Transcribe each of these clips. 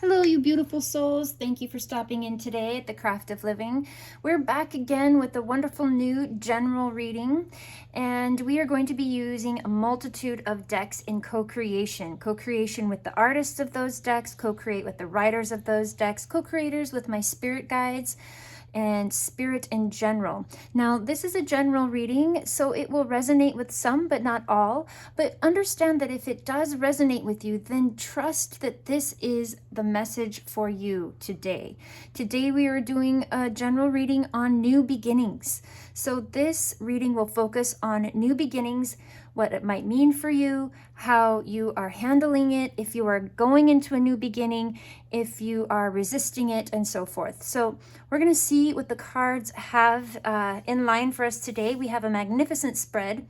Hello, you beautiful souls. Thank you for stopping in today at the Craft of Living. We're back again with a wonderful new general reading, and we are going to be using a multitude of decks in co-creation. Co-creation with the artists of those decks, co-create with the writers of those decks, co-creators with my spirit guides, and spirit in general. Now, this is a general reading, so it will resonate with some, but not all. But understand that if it does resonate with you, then trust that this is the message for you today. Today, we are doing a general reading on new beginnings. So this reading will focus on new beginnings, what it might mean for you, how you are handling it, if you are going into a new beginning, if you are resisting it, and so forth. So we're going to see what the cards have in line for us today. We have a magnificent spread.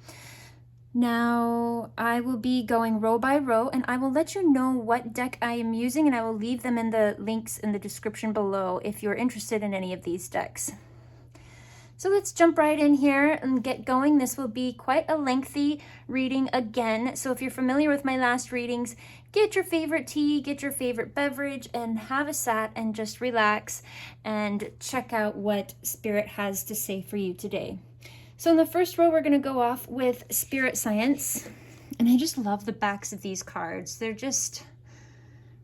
Now, I will be going row by row, and I will let you know what deck I am using, and I will leave them in the links in the description below if you're interested in any of these decks. So let's jump right in here and get going. This will be quite a lengthy reading again. So if you're familiar with my last readings, get your favorite tea, get your favorite beverage, and have a sat and just relax and check out what Spirit has to say for you today. So in the first row, we're going to go off with Spirit Science. And I just love the backs of these cards. They're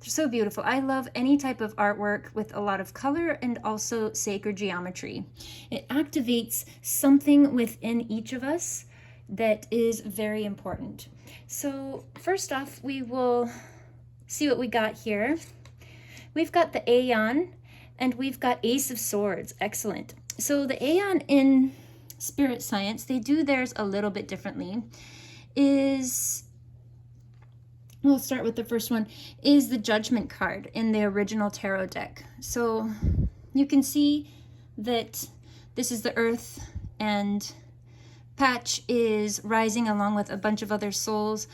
so beautiful. I love any type of artwork with a lot of color and also sacred geometry. It activates something within each of us that is very important. So first off, we will see what we got here. We've got the Aeon and we've got Ace of Swords. Excellent. So the Aeon in Spirit Science, they do theirs a little bit differently, we'll start with the first one, is the Judgment card in the original tarot deck. So you can see that this is the Earth, and Patch is rising along with a bunch of other souls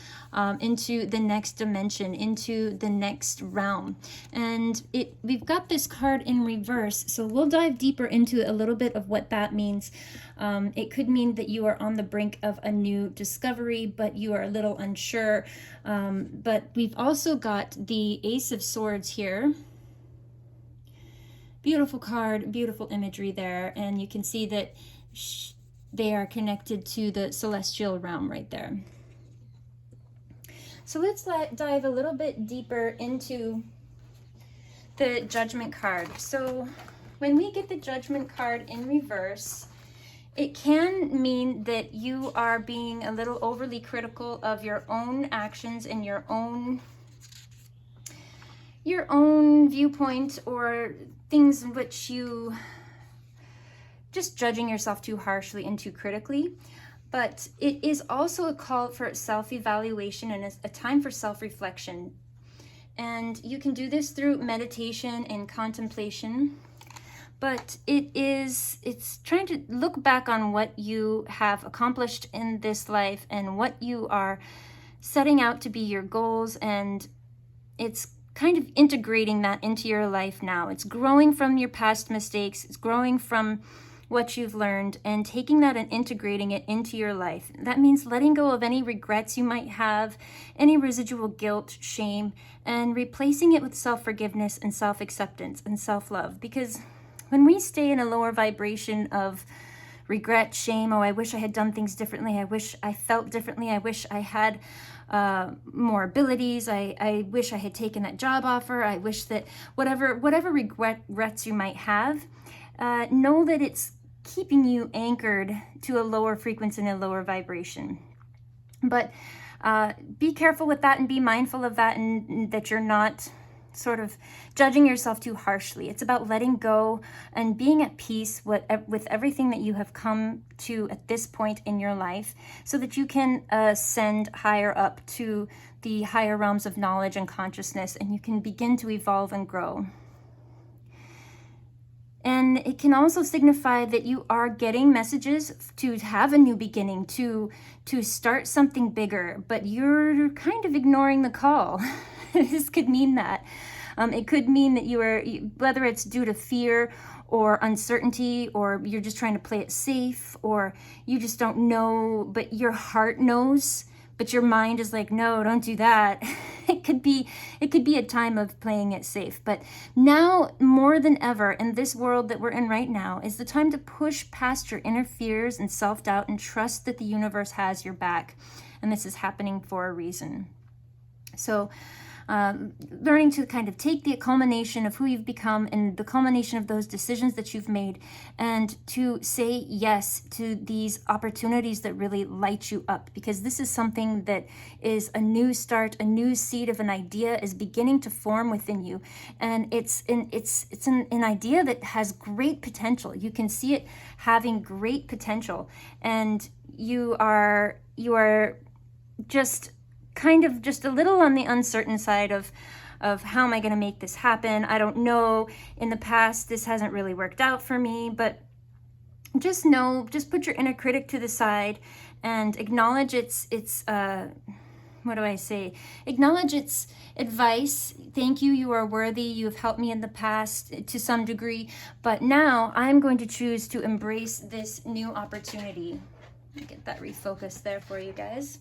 into the next dimension, into the next realm. And we've got this card in reverse, so we'll dive deeper into a little bit of what that means. It could mean that you are on the brink of a new discovery, but you are a little unsure. But we've also got the Ace of Swords here. Beautiful card, beautiful imagery there, and you can see that they are connected to the celestial realm right there. So let's dive a little bit deeper into the Judgment card. So when we get the Judgment card in reverse, it can mean that you are being a little overly critical of your own actions and your own viewpoint, or things in which you just judging yourself too harshly and too critically. But it is also a call for self-evaluation and a time for self-reflection. And you can do this through meditation and contemplation. But it's trying to look back on what you have accomplished in this life and what you are setting out to be your goals, and it's kind of integrating that into your life now. It's growing from your past mistakes, it's growing from what you've learned and taking that and integrating it into your life. That means letting go of any regrets you might have, any residual guilt, shame, and replacing it with self-forgiveness and self-acceptance and self-love. Because when we stay in a lower vibration of regret, shame, oh, I wish I had done things differently, I wish I felt differently, I wish I had more abilities, I wish I had taken that job offer, I wish that whatever regrets you might have, know that it's keeping you anchored to a lower frequency and a lower vibration. But be careful with that and be mindful of that, and that you're not sort of judging yourself too harshly. It's about letting go and being at peace with everything that you have come to at this point in your life, so that you can ascend higher up to the higher realms of knowledge and consciousness, and you can begin to evolve and grow. And it can also signify that you are getting messages to have a new beginning, to start something bigger, but you're kind of ignoring the call. This could mean that. It could mean that whether it's due to fear or uncertainty, or you're just trying to play it safe, or you just don't know, but your heart knows, but your mind is like, no, don't do that. it could be a time of playing it safe. But now more than ever in this world that we're in right now is the time to push past your inner fears and self-doubt and trust that the universe has your back. And this is happening for a reason. So learning to kind of take the culmination of who you've become and the culmination of those decisions that you've made, and to say yes to these opportunities that really light you up, because this is something that is a new start, a new seed of an idea is beginning to form within you, and it's an idea that has great potential. You can see it having great potential, and you are just kind of just a little on the uncertain side of how am I going to make this happen? I don't know. In the past, this hasn't really worked out for me, but just put your inner critic to the side and acknowledge its what do I say? Acknowledge its advice. Thank you. You are worthy. You have helped me in the past to some degree, but now I'm going to choose to embrace this new opportunity. Let me get that refocused there for you guys.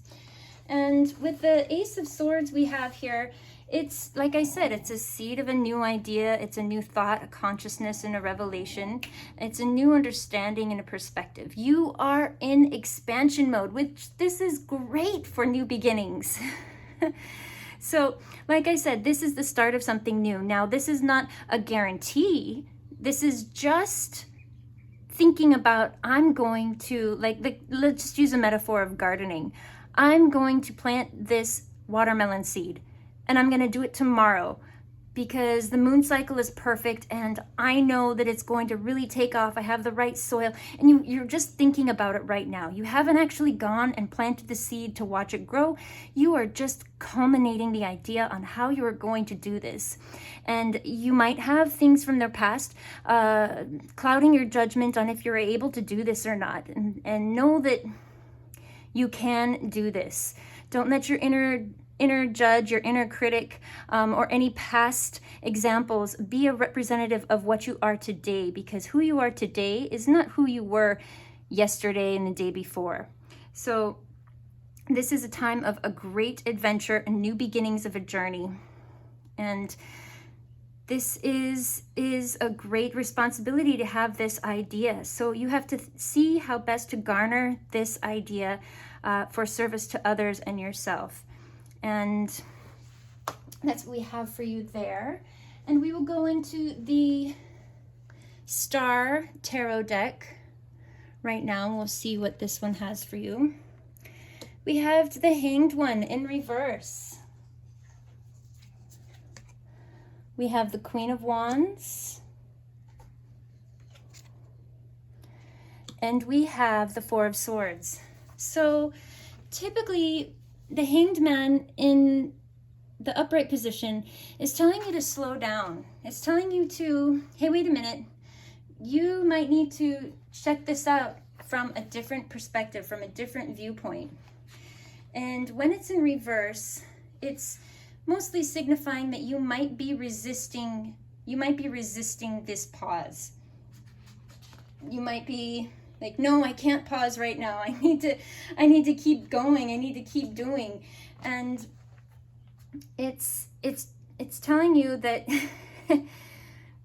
And with the Ace of Swords we have here, it's, like I said, it's a seed of a new idea. It's a new thought, a consciousness, and a revelation. It's a new understanding and a perspective. You are in expansion mode, which this is great for new beginnings. So, like I said, this is the start of something new. Now, this is not a guarantee. This is just thinking about, I'm going to, let's just use a metaphor of gardening. I'm going to plant this watermelon seed, and I'm going to do it tomorrow because the moon cycle is perfect and I know that it's going to really take off. I have the right soil, and you're just thinking about it right now. You haven't actually gone and planted the seed to watch it grow. You are just culminating the idea on how you are going to do this. And you might have things from their past clouding your judgment on if you're able to do this or not. And know that you can do this. Don't let your inner judge, your inner critic, or any past examples be a representative of what you are today, because who you are today is not who you were yesterday and the day before. So this is a time of a great adventure and new beginnings of a journey. And this is a great responsibility to have this idea. So you have to see how best to garner this idea for service to others and yourself. And that's what we have for you there. And we will go into the Star Tarot deck right now, and we'll see what this one has for you. We have the Hanged One in reverse. We have the Queen of Wands. And we have the Four of Swords. So typically the Hanged Man in the upright position is telling you to slow down. It's telling you to, hey, wait a minute. You might need to check this out from a different perspective, from a different viewpoint. And when it's in reverse, it's mostly signifying that you might be resisting this pause. You might be like, no, I can't pause right now. I need to keep going. I need to keep doing. And it's telling you that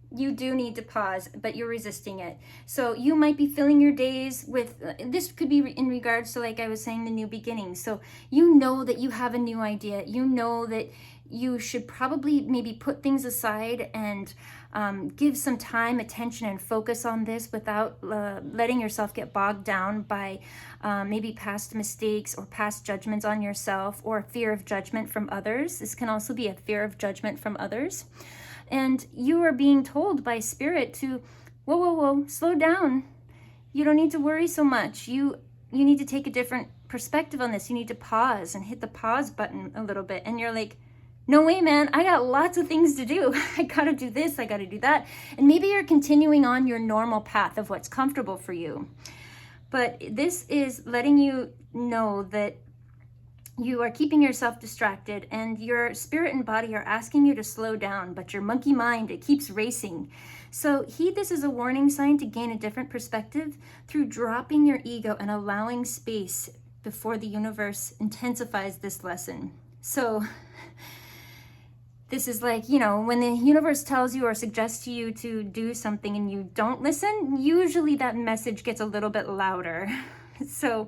you do need to pause, but you're resisting it. So you might be filling your days with, this could be in regards to, like I was saying, the new beginnings. So you know that you have a new idea. You know that you should probably maybe put things aside and give some time, attention, and focus on this without letting yourself get bogged down by maybe past mistakes or past judgments on yourself, or fear of judgment from others. This can also be a fear of judgment from others. And you are being told by Spirit to, whoa, slow down. You don't need to worry so much. You need to take a different perspective on this. You need to pause and hit the pause button a little bit. And you're like, no way, man, I got lots of things to do. I gotta do this, I gotta do that. And maybe you're continuing on your normal path of what's comfortable for you. But this is letting you know that you are keeping yourself distracted, and your spirit and body are asking you to slow down, but your monkey mind, it keeps racing. So heed this as a warning sign to gain a different perspective through dropping your ego and allowing space before the universe intensifies this lesson. So This is like, you know, when the universe tells you or suggests to you to do something and you don't listen, usually that message gets a little bit louder. So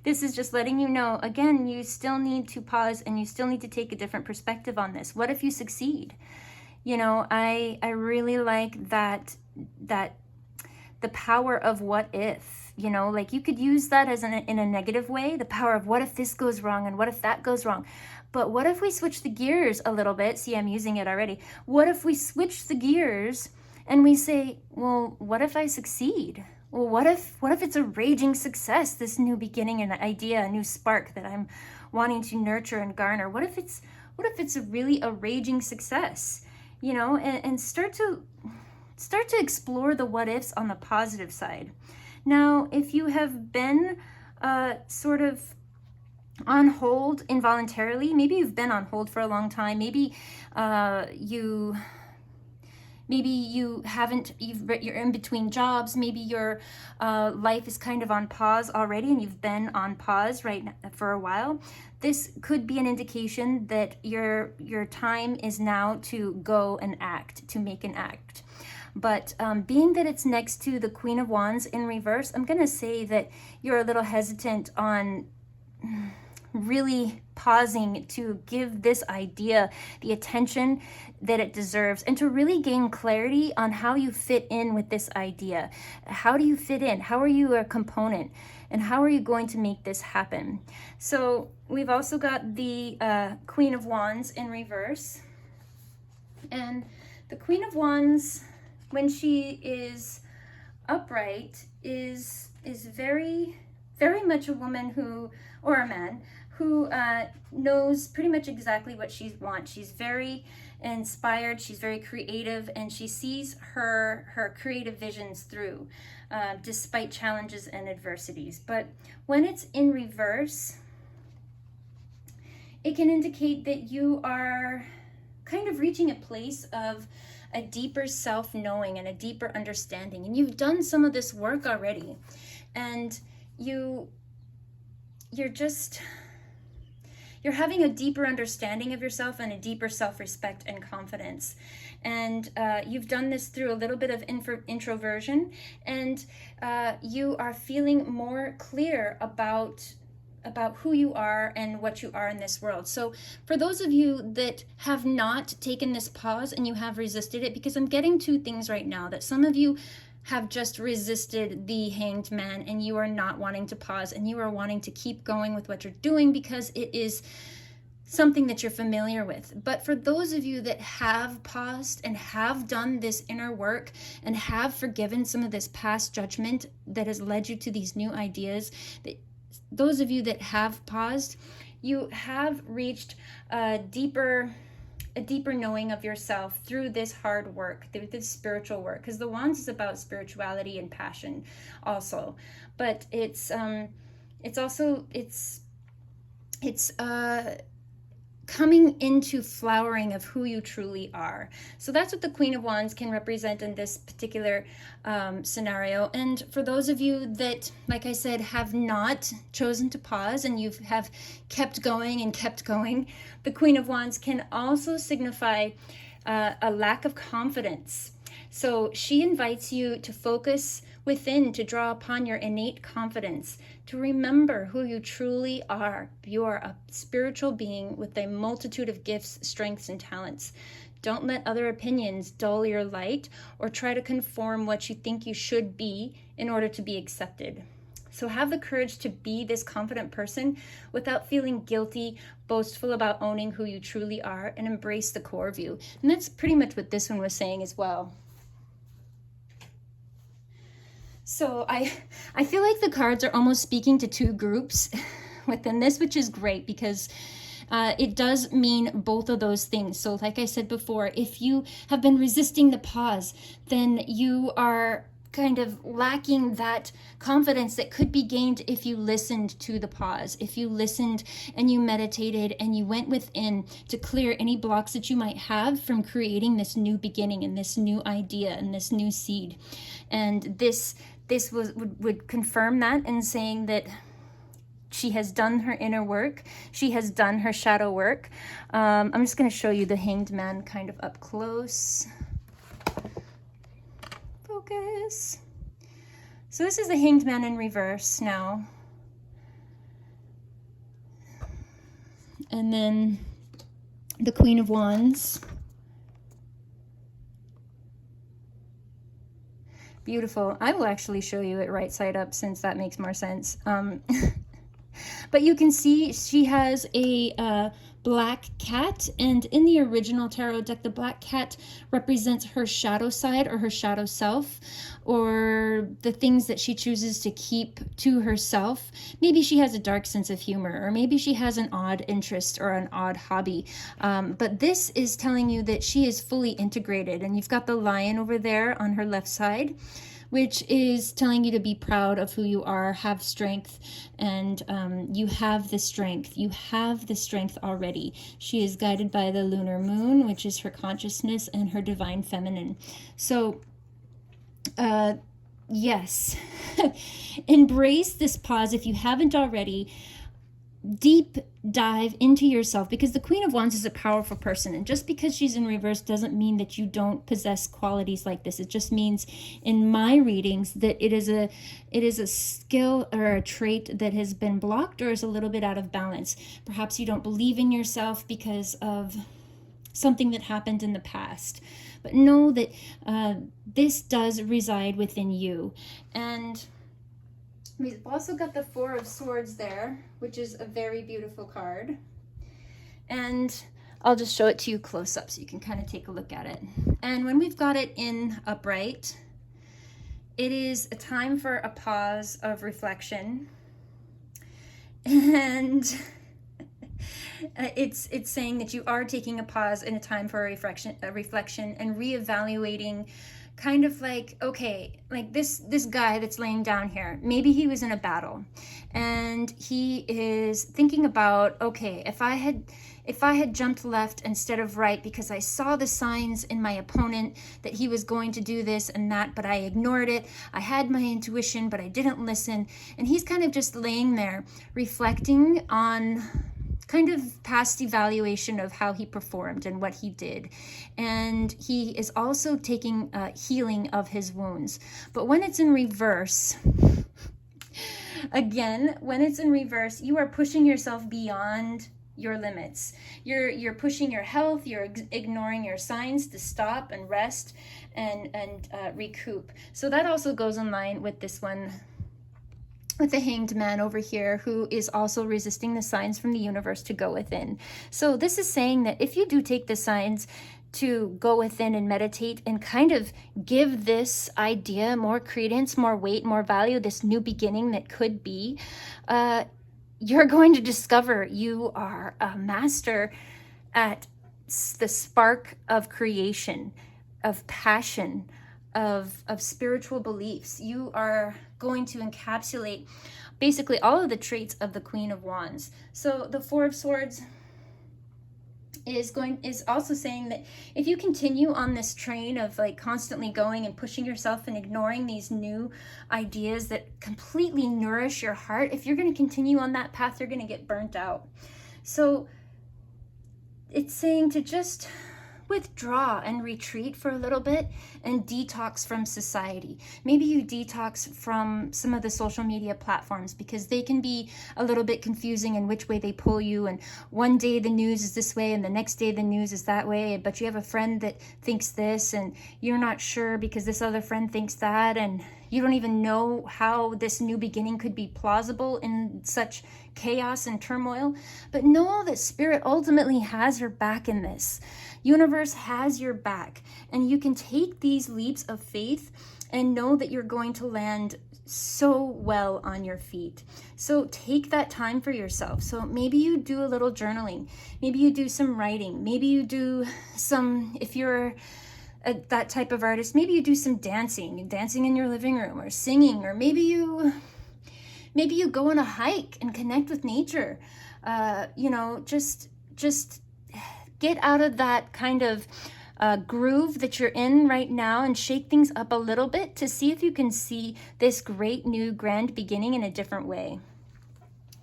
this is just letting you know, again, you still need to pause and you still need to take a different perspective on this. What if you succeed? You know, I really like that the power of what if, you know, like you could use that as in a negative way, the power of what if this goes wrong and what if that goes wrong. But what if we switch the gears a little bit? See, I'm using it already. What if we switch the gears and we say, well, what if I succeed? Well, what if it's a raging success, this new beginning, an idea, a new spark that I'm wanting to nurture and garner? What if it's really a raging success? You know, and start to explore the what ifs on the positive side. Now, if you have been sort of on hold involuntarily, maybe you've been on hold for a long time, maybe you haven't, you're in between jobs, maybe your life is kind of on pause already and you've been on pause right now for a while. This could be an indication that your time is now to go and act, to make an act. But being that it's next to the Queen of Wands in reverse, I'm going to say that you're a little hesitant on really pausing to give this idea the attention that it deserves and to really gain clarity on how you fit in with this idea. How do you fit in? How are you a component? And how are you going to make this happen? So we've also got the Queen of Wands in reverse. And the Queen of Wands, when she is upright, is very, very much a woman who, or a man, who knows pretty much exactly what she wants. She's very inspired, she's very creative, and she sees her creative visions through, despite challenges and adversities. But when it's in reverse, it can indicate that you are kind of reaching a place of a deeper self-knowing and a deeper understanding. And you've done some of this work already. And you're having a deeper understanding of yourself and a deeper self-respect and confidence. And you've done this through a little bit of introversion, and you are feeling more clear about who you are and what you are in this world. So for those of you that have not taken this pause and you have resisted it, because I'm getting two things right now, that some of you have just resisted the Hanged Man and you are not wanting to pause and you are wanting to keep going with what you're doing because it is something that you're familiar with. But for those of you that have paused and have done this inner work and have forgiven some of this past judgment that has led you to these new ideas, those of you that have paused, you have reached a deeper knowing of yourself through this hard work, through this spiritual work, because the Wands is about spirituality and passion also, but it's also coming into flowering of who you truly are. So that's what the Queen of Wands can represent in this particular scenario. And for those of you that, like I said, have not chosen to pause and you have kept going and kept going, the Queen of Wands can also signify a lack of confidence. So she invites you to focus within, to draw upon your innate confidence, to remember who you truly are. You are a spiritual being with a multitude of gifts, strengths, and talents. Don't let other opinions dull your light or try to conform what you think you should be in order to be accepted. So have the courage to be this confident person without feeling guilty, boastful about owning who you truly are, and embrace the core of you. And that's pretty much what this one was saying as well. So I feel like the cards are almost speaking to two groups within this, which is great because it does mean both of those things. So like I said before, if you have been resisting the pause, then you are kind of lacking that confidence that could be gained if you listened to the pause, if you listened and you meditated and you went within to clear any blocks that you might have from creating this new beginning and this new idea and this new seed. And this would confirm that and saying that She has done her inner work. She has done her shadow work. I'm just going to show you the Hanged Man kind of up close. Focus. So this is the Hanged Man in reverse now. And then the Queen of Wands. Beautiful. I will actually show you it right side up since that makes more sense. But you can see she has a black cat, and in the original tarot deck, the black cat represents her shadow side or her shadow self, or the things that she chooses to keep to herself. Maybe she has a dark sense of humor, or maybe she has an odd interest or an odd hobby. But this is telling you that she is fully integrated, and you've got the lion over there on her left side, which is telling you to be proud of who you are, have strength, and you have the strength. You have the strength already. She is guided by the lunar moon, which is her consciousness and her divine feminine. So, yes, embrace this pause if you haven't already. Deep dive into yourself, because the Queen of Wands is a powerful person, and just because she's in reverse doesn't mean that you don't possess qualities like this. It just means in my readings that it is a skill or a trait that has been blocked or is a little bit out of balance. Perhaps you don't believe in yourself because of something that happened in the past, but know that this does reside within you. And we've also got the Four of Swords there, which is a very beautiful card. And I'll just show it to you close up so you can kind of take a look at it. And when we've got it in upright, it is a time for a pause of reflection. And it's saying that you are taking a pause and a time for a reflection and reevaluating, kind of like, okay, like this guy that's laying down here, maybe he was in a battle and he is thinking about, okay, if I had jumped left instead of right because I saw the signs in my opponent that he was going to do this and that, but I ignored it. I had my intuition, but I didn't listen. And he's kind of just laying there reflecting on kind of past evaluation of how he performed and what he did. And he is also taking healing of his wounds. But when it's in reverse, again, when it's in reverse, you are pushing yourself beyond your limits. You're pushing your health, you're ignoring your signs to stop and rest and recoup. So that also goes in line with this one, with the Hanged Man over here, who is also resisting the signs from the universe to go within. So this is saying that if you do take the signs to go within and meditate and kind of give this idea more credence, more weight, more value, this new beginning that could be, you're going to discover you are a master at the spark of creation, of passion, of spiritual beliefs. You are going to encapsulate basically all of the traits of the Queen of Wands. So the Four of Swords is also saying that if you continue on this train of like constantly going and pushing yourself and ignoring these new ideas that completely nourish your heart, if you're going to continue on that path, you're going to get burnt out. So it's saying to just withdraw and retreat for a little bit and detox from society. Maybe you detox from some of the social media platforms because they can be a little bit confusing in which way they pull you, and one day the news is this way and the next day the news is that way, but you have a friend that thinks this and you're not sure because this other friend thinks that, and you don't even know how this new beginning could be plausible in such chaos and turmoil. But know that Spirit ultimately has your back in this. Universe has your back, and you can take these leaps of faith and know that you're going to land so well on your feet. So take that time for yourself. So maybe you do a little journaling, maybe you do some writing, maybe you do some, if you're that type of artist, maybe you do some dancing in your living room, or singing, or maybe you go on a hike and connect with nature. Just get out of that kind of groove that you're in right now and shake things up a little bit to see if you can see this great new grand beginning in a different way.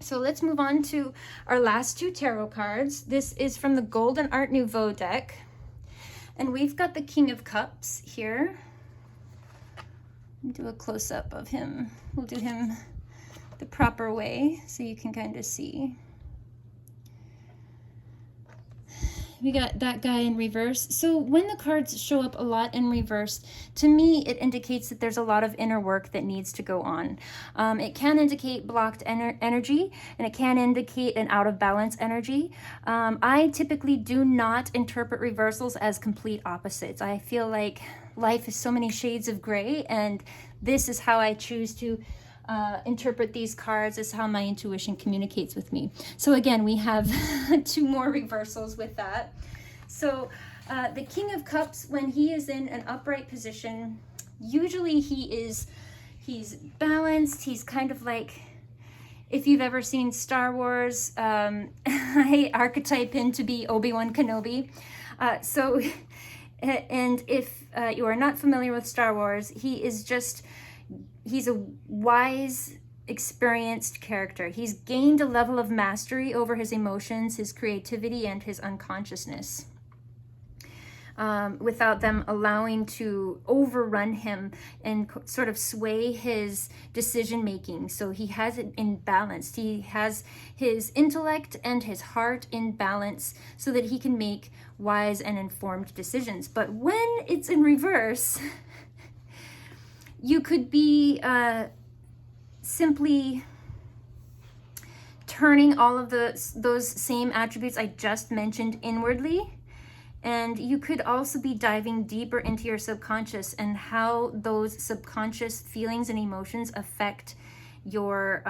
So let's move on to our last two tarot cards. This is from the Golden Art Nouveau deck. And we've got the King of Cups here. Do a close-up of him. We'll do him the proper way so you can kind of see. We got that guy in reverse. So when the cards show up a lot in reverse, to me, it indicates that there's a lot of inner work that needs to go on. It can indicate blocked energy, and it can indicate an out of balance energy. I typically do not interpret reversals as complete opposites. I feel like life is so many shades of gray, and this is how I choose to interpret these cards. Is how my intuition communicates with me. So again, we have two more reversals with that. So the King of Cups, when he is in an upright position, usually he's balanced. He's kind of like, if you've ever seen Star Wars, I archetype him to be Obi-Wan Kenobi. And if you are not familiar with Star Wars, he's a wise, experienced character. He's gained a level of mastery over his emotions, his creativity, and his unconsciousness, without them allowing to overrun him and sort of sway his decision making. So he has it in balance. He has his intellect and his heart in balance so that he can make wise and informed decisions. But when it's in reverse, you could be simply turning all of those same attributes I just mentioned inwardly. And you could also be diving deeper into your subconscious and how those subconscious feelings and emotions affect your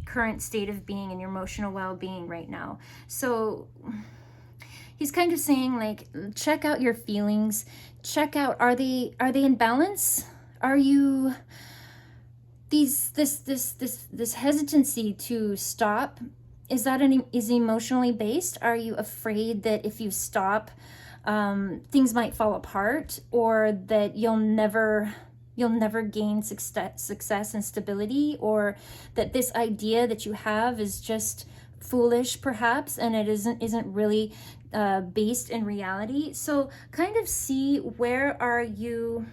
current state of being and your emotional well-being right now. So he's kind of saying, like, check out your feelings. Check out, are they in balance? Are you this hesitancy to stop? Is emotionally based? Are you afraid that if you stop, things might fall apart, or that you'll never gain success and stability, or that this idea that you have is just foolish, perhaps, and it isn't really based in reality? So kind of see where are you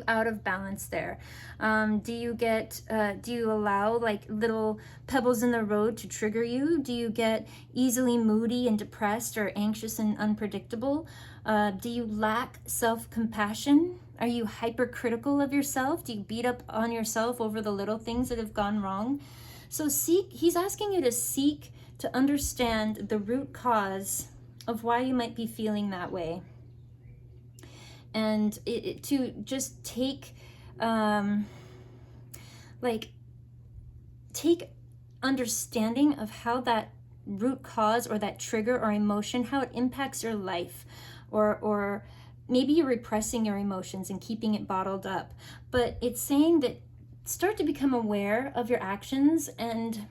out of balance there? Do you allow like little pebbles in the road to trigger you? Do you get easily moody and depressed or anxious and unpredictable? Do you lack self-compassion? Are you hypercritical of yourself? Do you beat up on yourself over the little things that have gone wrong? So he's asking you to seek to understand the root cause of why you might be feeling that way. And to just take understanding of how that root cause or that trigger or emotion, how it impacts your life, or maybe you're repressing your emotions and keeping it bottled up. But it's saying that start to become aware of your actions and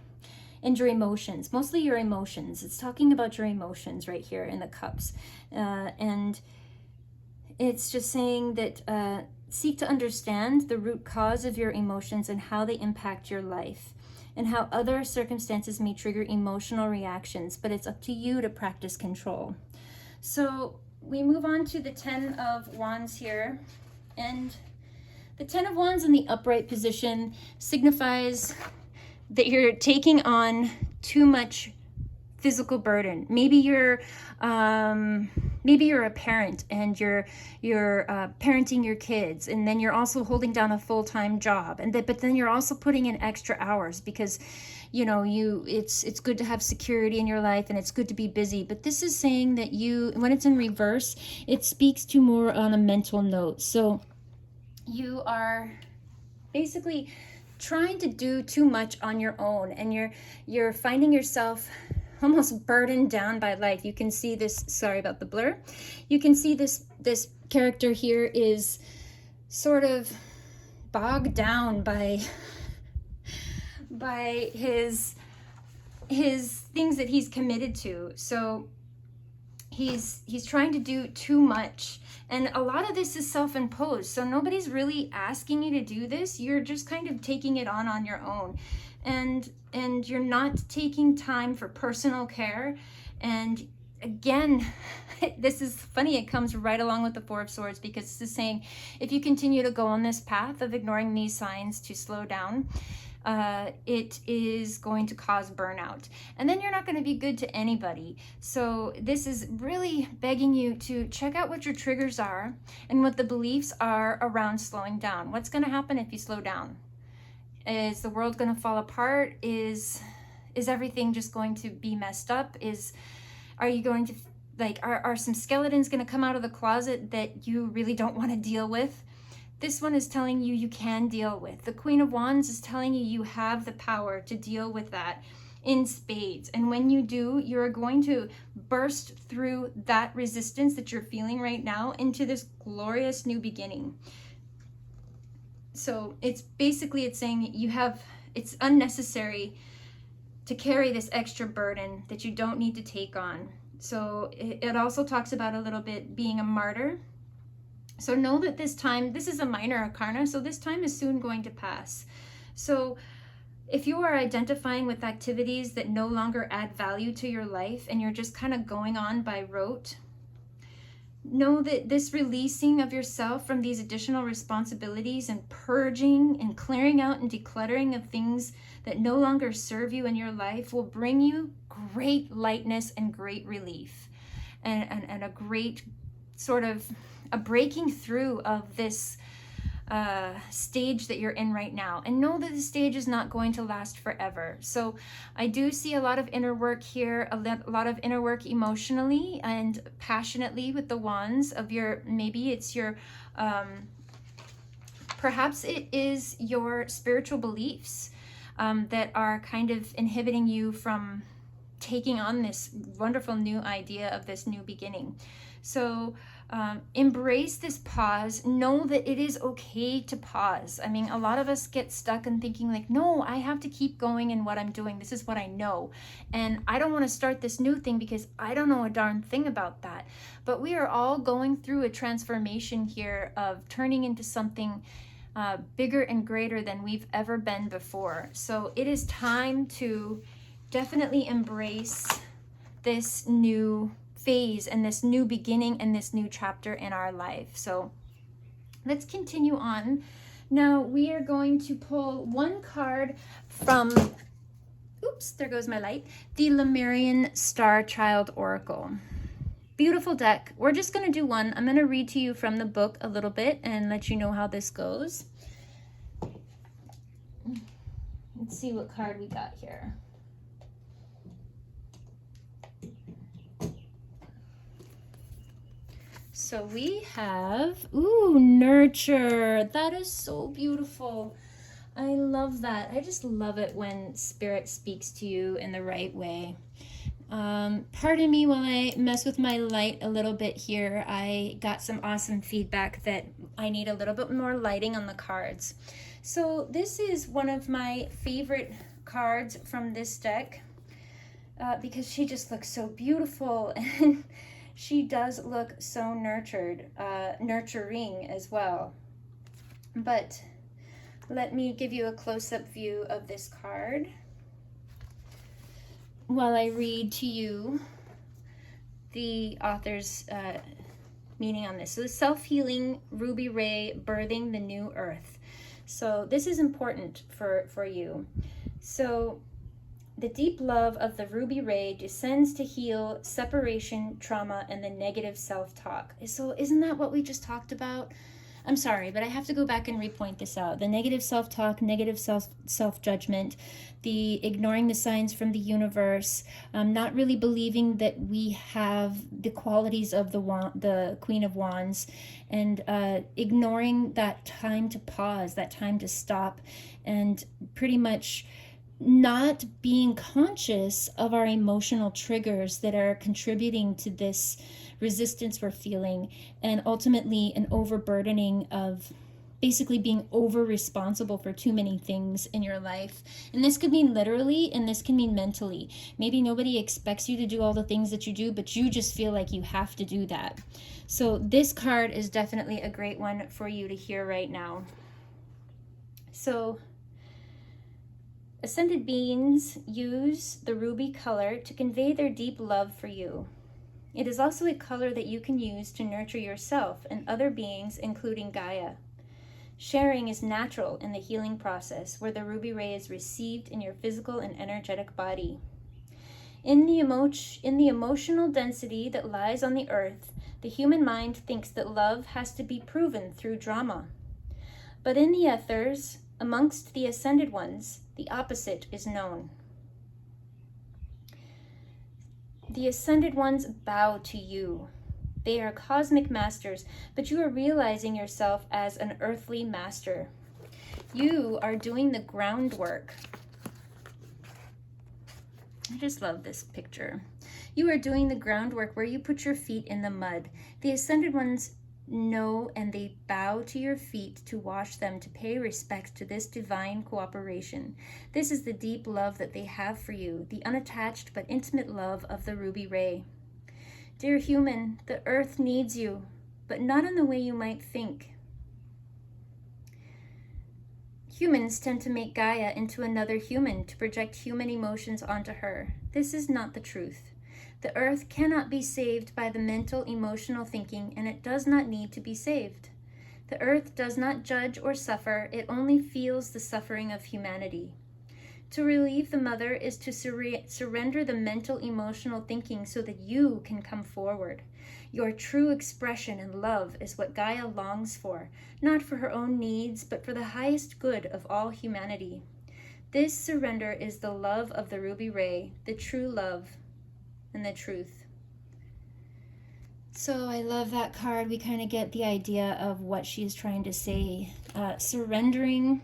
your emotions, mostly your emotions. It's talking about your emotions right here in the cups, and it's just saying that seek to understand the root cause of your emotions and how they impact your life, and how other circumstances may trigger emotional reactions, but it's up to you to practice control. So we move on to the 10 of Wands here, and the 10 of Wands in the upright position signifies that you're taking on too much physical burden. Maybe you're a parent and you're parenting your kids, and then you're also holding down a full-time job, but then you're also putting in extra hours because it's good to have security in your life and it's good to be busy. But this is saying that when it's in reverse, it speaks to more on a mental note. So you are basically trying to do too much on your own, and you're finding yourself almost burdened down by life. You can see this, sorry about the blur. You can see this character here is sort of bogged down by his things that he's committed to. So he's trying to do too much, and a lot of this is self-imposed. So nobody's really asking you to do this. You're just kind of taking it on your own. and you're not taking time for personal care. And again, this is funny, it comes right along with the Four of Swords, because this is saying if you continue to go on this path of ignoring these signs to slow down, it is going to cause burnout, and then you're not going to be good to anybody. So this is really begging you to check out what your triggers are and what the beliefs are around slowing down. What's going to happen if you slow down? Is the world going to fall apart? Is everything just going to be messed up? Are you going to, like, are some skeletons going to come out of the closet that you really don't want to deal with? This one is telling you you can deal with. The Queen of Wands is telling you you have the power to deal with that in spades. And when you do, you're going to burst through that resistance that you're feeling right now into this glorious new beginning. So it's saying it's unnecessary to carry this extra burden that you don't need to take on. So it also talks about a little bit being a martyr. So know that this is a minor arcana, so this time is soon going to pass. So if you are identifying with activities that no longer add value to your life and you're just kind of going on by rote, know that this releasing of yourself from these additional responsibilities and purging and clearing out and decluttering of things that no longer serve you in your life will bring you great lightness and great relief, and a great sort of a breaking through of this stage that you're in right now. And know that the stage is not going to last forever. So I do see a lot of inner work here, a lot of inner work emotionally and passionately with the wands of maybe it's your, perhaps it is your spiritual beliefs that are kind of inhibiting you from taking on this wonderful new idea of this new beginning. So embrace this pause. Know that it is okay to pause. I mean, a lot of us get stuck in thinking like, no, I have to keep going in what I'm doing. This is what I know. And I don't want to start this new thing because I don't know a darn thing about that. But we are all going through a transformation here of turning into something bigger and greater than we've ever been before. So it is time to definitely embrace this new phase and this new beginning and this new chapter in our life. So let's continue on. Now we are going to pull one card from, oops, there goes my light, the Lemurian Star Child Oracle. Beautiful deck. We're just going to do one. I'm going to read to you from the book a little bit and let you know how this goes. Let's see what card we got here. So we have, ooh, nurture. That is so beautiful. I love that. I just love it when spirit speaks to you in the right way. Pardon me while I mess with my light a little bit here. I got some awesome feedback that I need a little bit more lighting on the cards. So this is one of my favorite cards from this deck because she just looks so beautiful, and she does look so nurturing as well. But let me give you a close-up view of this card while I read to you the author's meaning on this. So the self-healing ruby ray birthing the new earth. So this is important for you. So the deep love of the ruby ray descends to heal separation, trauma, and the negative self-talk. So isn't that what we just talked about? I'm sorry, but I have to go back and repoint this out. The negative self-talk, negative self-judgment, the ignoring the signs from the universe, not really believing that we have the qualities of the Queen of Wands, and ignoring that time to pause, that time to stop, and pretty much not being conscious of our emotional triggers that are contributing to this resistance we're feeling, and ultimately an overburdening of basically being over responsible for too many things in your life. And this could mean literally, and this can mean mentally. Maybe nobody expects you to do all the things that you do, but you just feel like you have to do that. So this card is definitely a great one for you to hear right now. So Ascended beings use the ruby color to convey their deep love for you. It is also a color that you can use to nurture yourself and other beings, including Gaia. Sharing is natural in the healing process, where the ruby ray is received in your physical and energetic body. In the emotional density that lies on the earth, the human mind thinks that love has to be proven through drama. But in the ethers, amongst the ascended ones, the opposite is known. The ascended ones bow to you. They are cosmic masters, but you are realizing yourself as an earthly master. You are doing the groundwork. I just love this picture. You are doing the groundwork where you put your feet in the mud. The ascended ones know and they bow to your feet to wash them, to pay respect to this divine cooperation. This is the deep love that they have for you, the unattached but intimate love of the ruby ray. Dear human, the earth needs you, but not in the way you might think. Humans tend to make Gaia into another human, to project human emotions onto her. This is not the truth. The earth cannot be saved by the mental, emotional thinking, and it does not need to be saved. The earth does not judge or suffer, it only feels the suffering of humanity. To relieve the mother is to surrender the mental, emotional thinking so that you can come forward. Your true expression and love is what Gaia longs for, not for her own needs, but for the highest good of all humanity. This surrender is the love of the ruby ray, the true love and the truth. So I love that card. We kind of get the idea of what she's trying to say. Surrendering,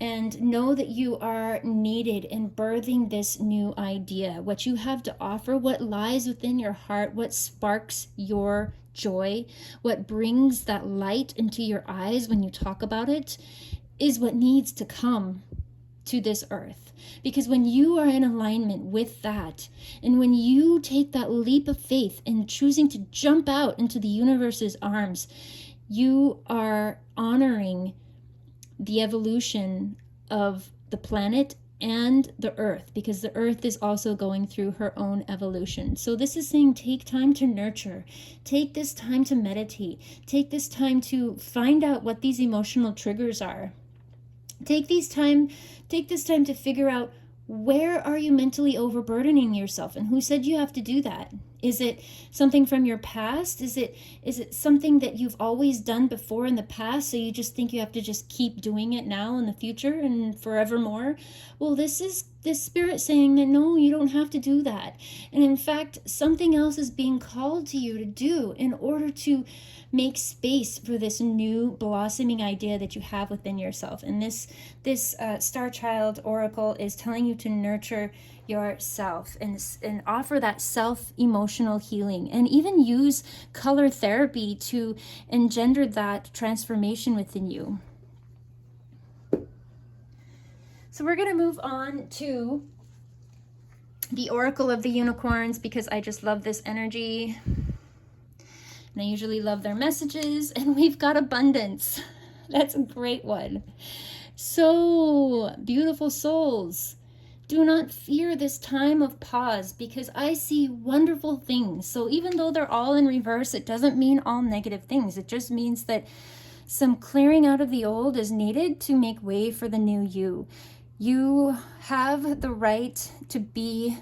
and know that you are needed in birthing this new idea. What you have to offer, what lies within your heart, what sparks your joy, what brings that light into your eyes when you talk about it, is what needs to come to this earth. Because when you are in alignment with that, and when you take that leap of faith in choosing to jump out into the universe's arms, you are honoring the evolution of the planet and the earth, because the earth is also going through her own evolution. So this is saying, take time to nurture, take this time to meditate, take this time to find out what these emotional triggers are. Take this time to figure out, where are you mentally overburdening yourself, and who said you have to do that? Is it something from your past? Is it something that you've always done before in the past, so you just think you have to just keep doing it now in the future and forevermore? Well, this is this spirit saying that no, you don't have to do that. And in fact, something else is being called to you to do in order to make space for this new blossoming idea that you have within yourself. And this Star Child Oracle is telling you to nurture yourself and offer that self-emotional healing, and even use color therapy to engender that transformation within you. So we're going to move on to the Oracle of the Unicorns, because I just love this energy. And I usually love their messages. And we've got abundance. That's a great one. So, beautiful souls, do not fear this time of pause, because I see wonderful things. So even though they're all in reverse, it doesn't mean all negative things. It just means that some clearing out of the old is needed to make way for the new you. You have the right to be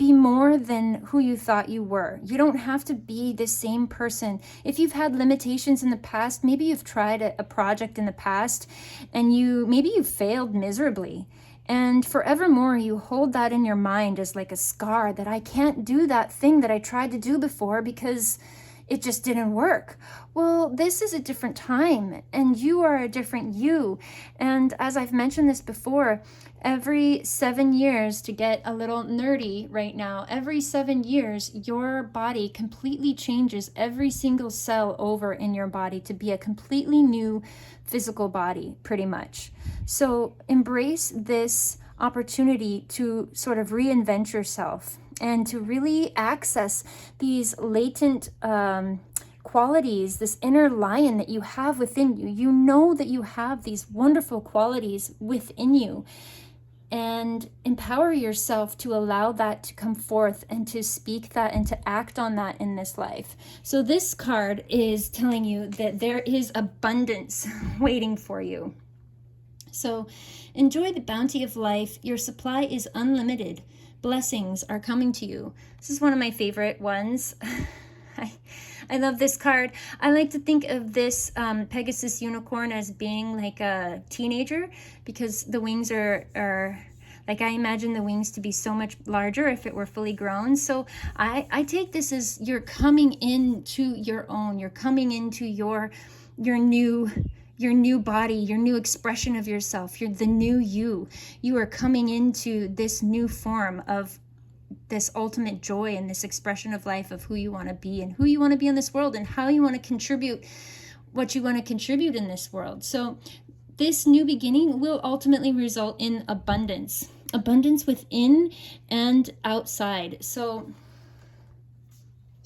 more than who you thought you were. You don't have to be the same person. If you've had limitations in the past, maybe you've tried a project in the past and maybe you failed miserably. And forevermore, you hold that in your mind as like a scar, that I can't do that thing that I tried to do before because it just didn't work. Well, this is a different time, and you are a different you. And as I've mentioned this before, every 7 years, to get a little nerdy right now, every 7 years, your body completely changes, every single cell over in your body, to be a completely new physical body, pretty much. So embrace this opportunity to sort of reinvent yourself and to really access these latent qualities, this inner lion that you have within you. You know that you have these wonderful qualities within you, and empower yourself to allow that to come forth and to speak that and to act on that in this life. So this card is telling you that there is abundance waiting for you. So enjoy the bounty of life. Your supply is unlimited. Blessings are coming to you. This is one of my favorite ones. I love this card. I like to think of this Pegasus unicorn as being like a teenager, because the wings are like, I imagine the wings to be so much larger if it were fully grown. So I take this as you're coming into your own. You're coming into your new body, your new expression of yourself. You're the new you. You are coming into this new form of this ultimate joy and this expression of life, of who you want to be and who you want to be in this world, and how you want to contribute what you want to contribute in this world. So this new beginning will ultimately result in abundance within and outside. So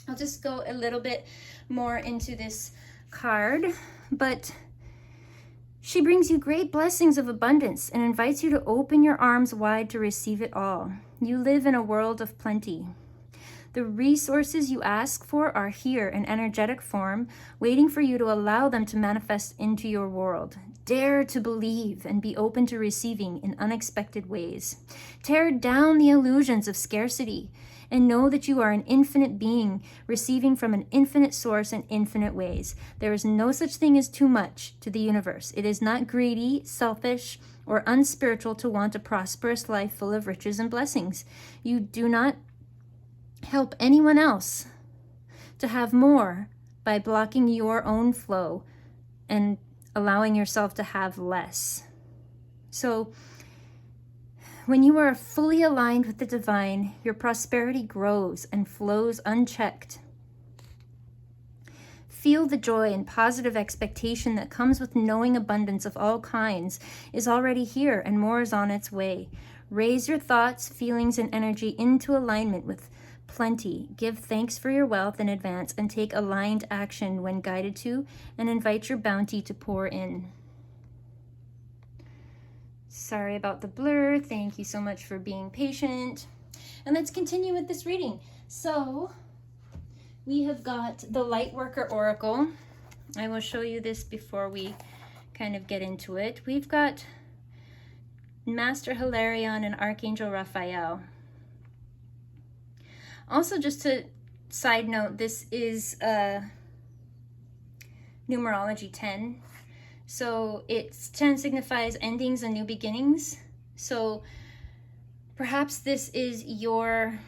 I'll just go a little bit more into this card, but she brings you great blessings of abundance and invites you to open your arms wide to receive it all. You live in a world of plenty. The resources you ask for are here in energetic form, waiting for you to allow them to manifest into your world. Dare to believe and be open to receiving in unexpected ways. Tear down the illusions of scarcity and know that you are an infinite being receiving from an infinite source in infinite ways. There is no such thing as too much to the universe. It is not greedy, selfish, or unspiritual to want a prosperous life full of riches and blessings. You do not help anyone else to have more by blocking your own flow and allowing yourself to have less. So when you are fully aligned with the divine, your prosperity grows and flows unchecked. Feel the joy and positive expectation that comes with knowing abundance of all kinds is already here and more is on its way. Raise your thoughts, feelings, and energy into alignment with plenty. Give thanks for your wealth in advance and take aligned action when guided to, and invite your bounty to pour in. Sorry about the blur. Thank you so much for being patient. And let's continue with this reading. So we have got the Lightworker Oracle. I will show you this before we kind of get into it. We've got Master Hilarion and Archangel Raphael. Also, just to side note, this is numerology 10. So 10 signifies endings and new beginnings. So perhaps this is your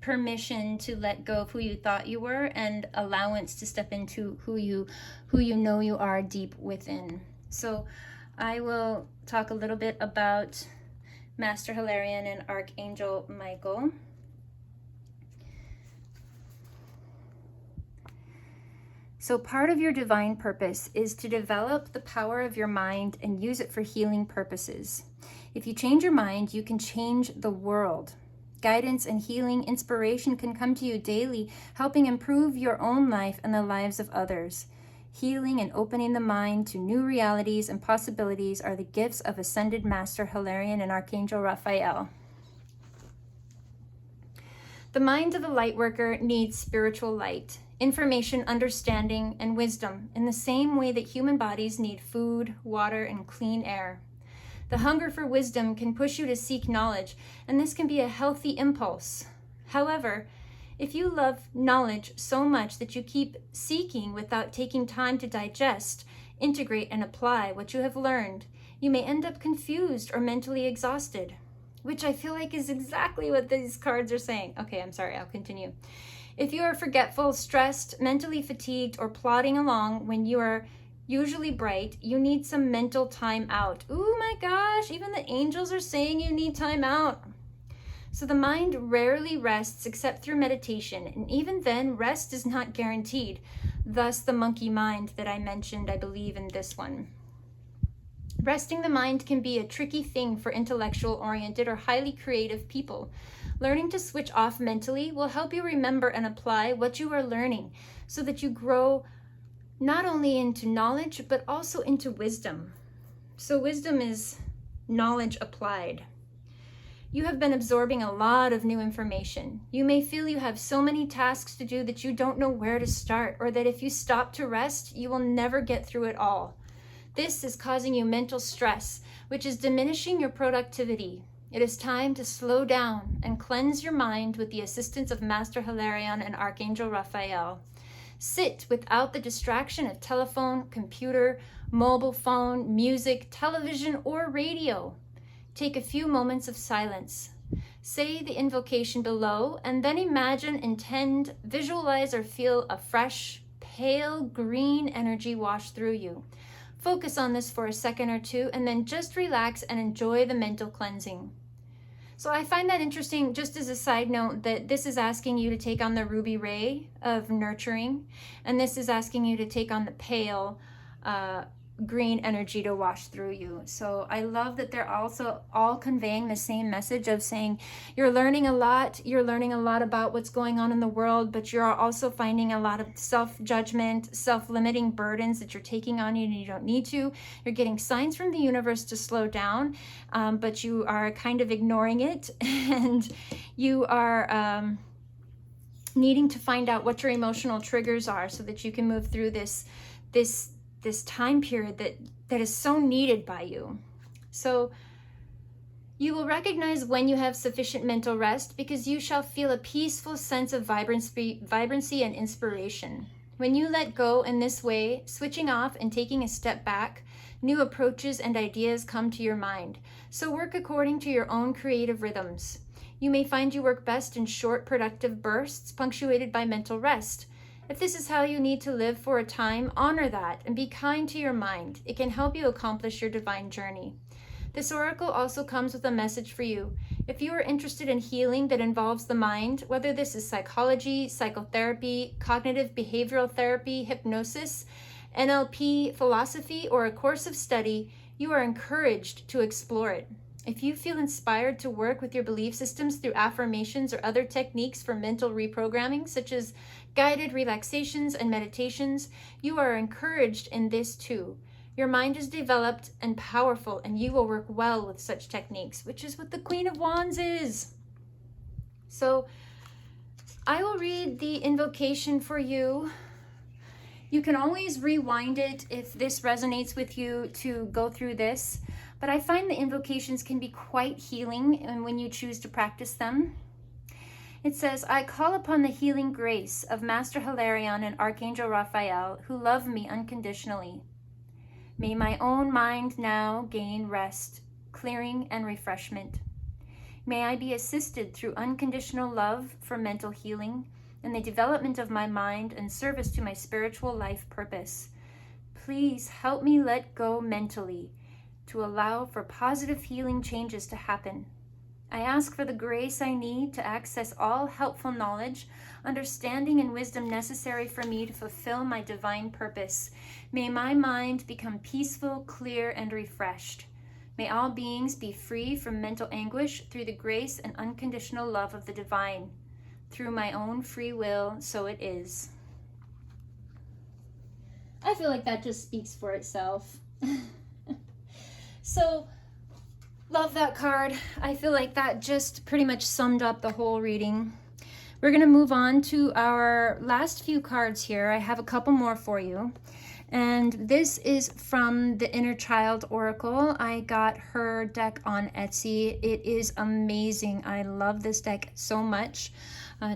permission to let go of who you thought you were and allowance to step into who you know you are deep within. So I will talk a little bit about Master Hilarion and Archangel Michael. So part of your divine purpose is to develop the power of your mind and use it for healing purposes. If you change your mind, you can change the world. Guidance and healing inspiration can come to you daily, helping improve your own life and the lives of others. Healing and opening the mind to new realities and possibilities are the gifts of Ascended Master Hilarion and Archangel Raphael. The mind of a lightworker needs spiritual light, information, understanding, and wisdom in the same way that human bodies need food, water, and clean air. The hunger for wisdom can push you to seek knowledge, and this can be a healthy impulse. However, if you love knowledge so much that you keep seeking without taking time to digest, integrate, and apply what you have learned, you may end up confused or mentally exhausted, which I feel like is exactly what these cards are saying. Okay, I'm sorry, I'll continue. If you are forgetful, stressed, mentally fatigued, or plodding along when you are usually bright, you need some mental time out. Oh my gosh, even the angels are saying you need time out. So the mind rarely rests except through meditation, and even then, rest is not guaranteed. Thus the monkey mind that I mentioned, I believe, in this one. Resting the mind can be a tricky thing for intellectual-oriented or highly creative people. Learning to switch off mentally will help you remember and apply what you are learning so that you grow not only into knowledge, but also into wisdom. So wisdom is knowledge applied. You have been absorbing a lot of new information. You may feel you have so many tasks to do that you don't know where to start, or that if you stop to rest, you will never get through it all. This is causing you mental stress, which is diminishing your productivity. It is time to slow down and cleanse your mind with the assistance of Master Hilarion and Archangel Raphael. Sit without the distraction of telephone, computer, mobile phone, music, television, or radio. Take a few moments of silence. Say the invocation below and then imagine, intend, visualize, or feel a fresh, pale green energy wash through you. Focus on this for a second or two and then just relax and enjoy the mental cleansing. So I find that interesting, just as a side note, that this is asking you to take on the ruby ray of nurturing, and this is asking you to take on the pale green energy to wash through you. So I love that they're also all conveying the same message of saying you're learning a lot about what's going on in the world, but you're also finding a lot of self-judgment, self-limiting burdens that you're taking on you and you don't need to. You're getting signs from the universe to slow down, but you are kind of ignoring it, and you are needing to find out what your emotional triggers are so that you can move through this time period that is so needed by you. So you will recognize when you have sufficient mental rest because you shall feel a peaceful sense of vibrancy and inspiration. When you let go in this way, switching off and taking a step back, new approaches and ideas come to your mind. So work according to your own creative rhythms. You may find you work best in short, productive bursts punctuated by mental rest. If this is how you need to live for a time, honor that and be kind to your mind. It can help you accomplish your divine journey. This oracle also comes with a message for you. If you are interested in healing that involves the mind, whether this is psychology, psychotherapy, cognitive behavioral therapy, hypnosis, NLP, philosophy, or a course of study, you are encouraged to explore it. If you feel inspired to work with your belief systems through affirmations or other techniques for mental reprogramming, such as guided relaxations and meditations, you are encouraged in this too. Your mind is developed and powerful, and you will work well with such techniques, which is what the Queen of Wands is. So I will read the invocation for you. You can always rewind it if this resonates with you to go through this. But I find the invocations can be quite healing and when you choose to practice them. It says, I call upon the healing grace of Master Hilarion and Archangel Raphael, who love me unconditionally. May my own mind now gain rest, clearing, and refreshment. May I be assisted through unconditional love for mental healing and the development of my mind and service to my spiritual life purpose. Please help me let go mentally to allow for positive healing changes to happen. I ask for the grace I need to access all helpful knowledge, understanding, and wisdom necessary for me to fulfill my divine purpose. May my mind become peaceful, clear, and refreshed. May all beings be free from mental anguish through the grace and unconditional love of the divine. Through my own free will, so it is. I feel like that just speaks for itself. So, love that card. I feel like that just pretty much summed up the whole reading. We're going to move on to our last few cards here. I have a couple more for you. And this is from the Inner Child Oracle. I got her deck on Etsy. It is amazing. I love this deck so much.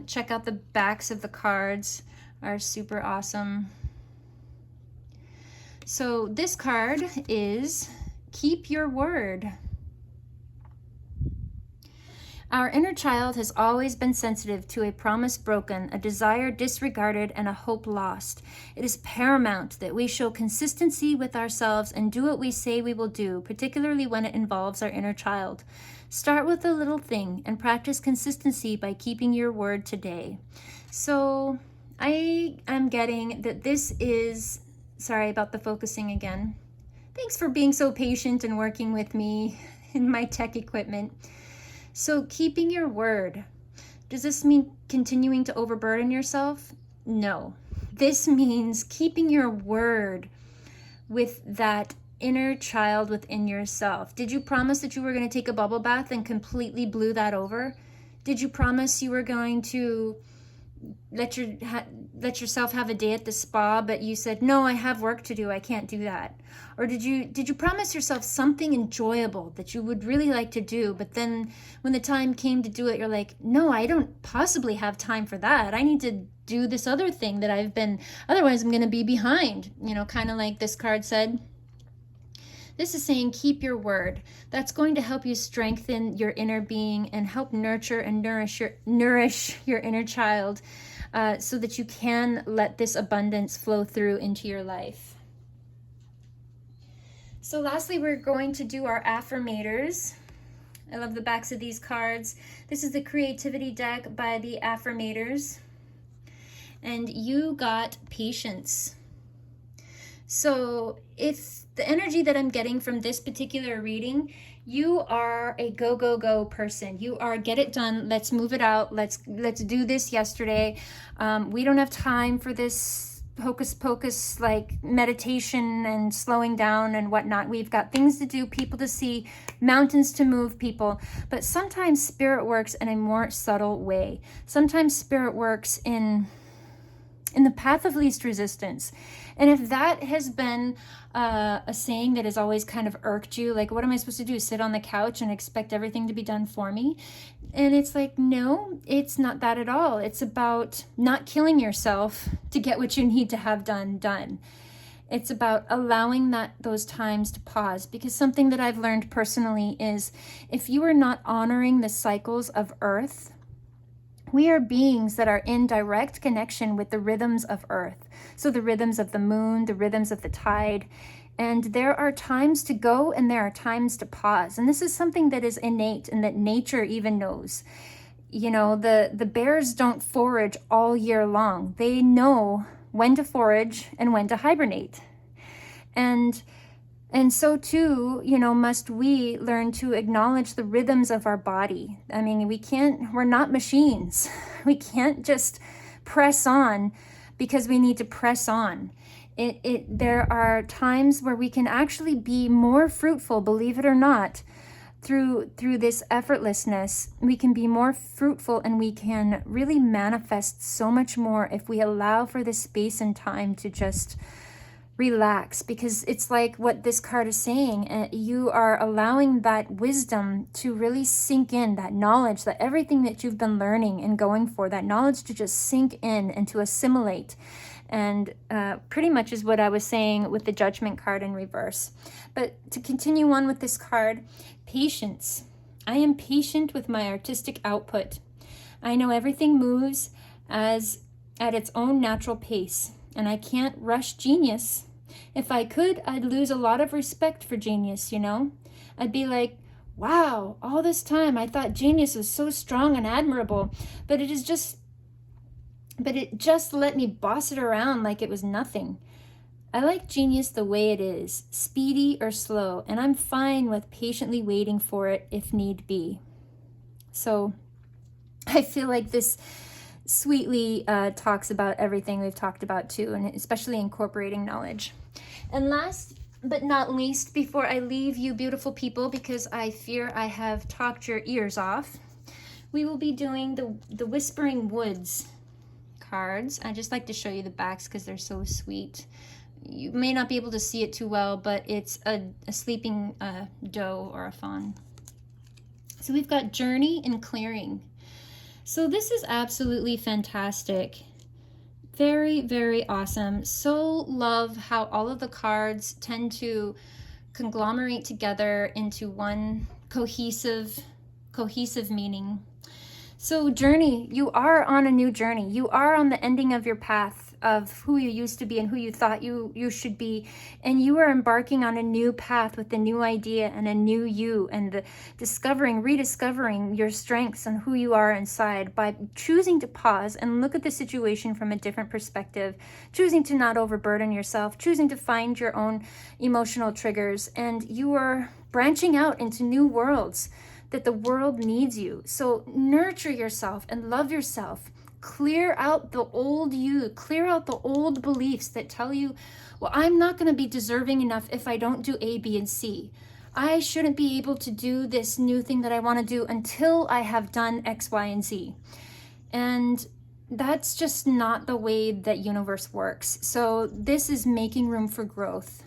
Check out the backs of the cards. Are super awesome. So this card is Keep Your Word. Our inner child has always been sensitive to a promise broken, a desire disregarded, and a hope lost. It is paramount that we show consistency with ourselves and do what we say we will do, particularly when it involves our inner child. Start with a little thing and practice consistency by keeping your word today. So I am getting that this is, sorry about the focusing again. Thanks for being so patient and working with me in my tech equipment. So keeping your word, does this mean continuing to overburden yourself? No. This means keeping your word with that inner child within yourself. Did you promise that you were going to take a bubble bath and completely blew that over? Did you promise you were going to let yourself have a day at the spa, but you said, no, I have work to do, I can't do that? Or did you promise yourself something enjoyable that you would really like to do, but then when the time came to do it, you're like, no, I don't possibly have time for that. I need to do this other thing that otherwise I'm going to be behind. Kind of like this card said. This is saying keep your word. That's going to help you strengthen your inner being and help nurture and nourish your inner child, so that you can let this abundance flow through into your life. So lastly, we're going to do our affirmators. I love the backs of these cards. This is the creativity deck by the affirmators. And you got patience. So if the energy that I'm getting from this particular reading, you are a go, go, go person. You are get it done. Let's move it out. Let's do this yesterday. We don't have time for this hocus pocus like meditation and slowing down and whatnot. We've got things to do, people to see, mountains to move, people. But sometimes spirit works in a more subtle way. Sometimes spirit works in the path of least resistance. And if that has been a saying that has always kind of irked you, like, what am I supposed to do? Sit on the couch and expect everything to be done for me? And it's like, no, it's not that at all. It's about not killing yourself to get what you need to have done. It's about allowing those times to pause, because something that I've learned personally is if you are not honoring the cycles of Earth, we are beings that are in direct connection with the rhythms of Earth. So the rhythms of the moon, the rhythms of the tide. And there are times to go and there are times to pause. And this is something that is innate and that nature even knows. The bears don't forage all year long. They know when to forage and when to hibernate. And so too, must we learn to acknowledge the rhythms of our body. I mean, we're not machines. We can't just press on because we need to press on. There are times where we can actually be more fruitful, believe it or not, through this effortlessness. We can be more fruitful and we can really manifest so much more if we allow for this space and time to just relax, because it's like what this card is saying. You are allowing that wisdom to really sink in, that knowledge, that everything that you've been learning and going for, that knowledge to just sink in and to assimilate. And pretty much is what I was saying with the Judgment card in reverse. But to continue on with this card, patience. I am patient with my artistic output. I know everything moves at its own natural pace, and I can't rush genius. If I could, I'd lose a lot of respect for genius, I'd be like, wow, all this time I thought genius was so strong and admirable, but it just let me boss it around like it was nothing. I like genius the way it is, speedy or slow, and I'm fine with patiently waiting for it if need be. So I feel like this sweetly talks about everything we've talked about too, and especially incorporating knowledge. And last but not least, before I leave you beautiful people, because I fear I have talked your ears off, we will be doing the Whispering Woods cards. I just like to show you the backs because they're so sweet. You may not be able to see it too well, but it's a sleeping doe or a fawn. So we've got Journey and Clearing. So this is absolutely fantastic. Very, very awesome. So love how all of the cards tend to conglomerate together into one cohesive meaning. So journey, you are on a new journey. You are on the ending of your path of who you used to be and who you thought you should be. And you are embarking on a new path with a new idea and a new you, and rediscovering your strengths and who you are inside by choosing to pause and look at the situation from a different perspective, choosing to not overburden yourself, choosing to find your own emotional triggers. And you are branching out into new worlds. that the world needs you. So nurture yourself and love yourself. Clear out the old you, clear out the old beliefs that tell you, well, I'm not going to be deserving enough if I don't do A, B, and C. I shouldn't be able to do this new thing that I want to do until I have done X, Y, and Z. And that's just not the way that universe works. So this is making room for growth.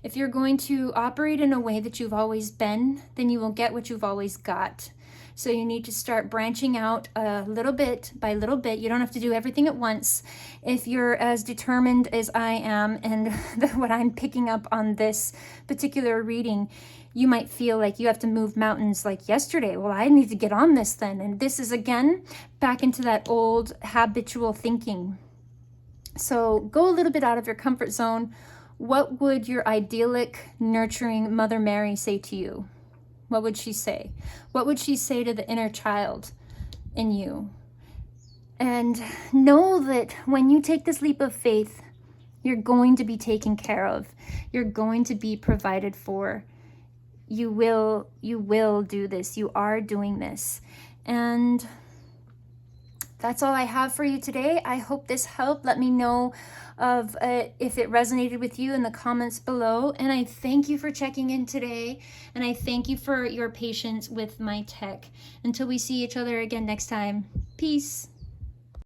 If you're going to operate in a way that you've always been, then you will get what you've always got. So you need to start branching out a little bit by little bit. You don't have to do everything at once. If you're as determined as I am, and what I'm picking up on this particular reading, you might feel like you have to move mountains like yesterday. Well, I need to get on this then. And this is again back into that old habitual thinking. So go a little bit out of your comfort zone. What would your idyllic, nurturing Mother Mary say to you? What would she say? What would she say to the inner child in you? And know that when you take this leap of faith, you're going to be taken care of. You're going to be provided for. You will do this. You are doing this. And that's all I have for you today. I hope this helped. Let me know if it resonated with you in the comments below. And I thank you for checking in today. And I thank you for your patience with my tech. Until we see each other again next time. Peace.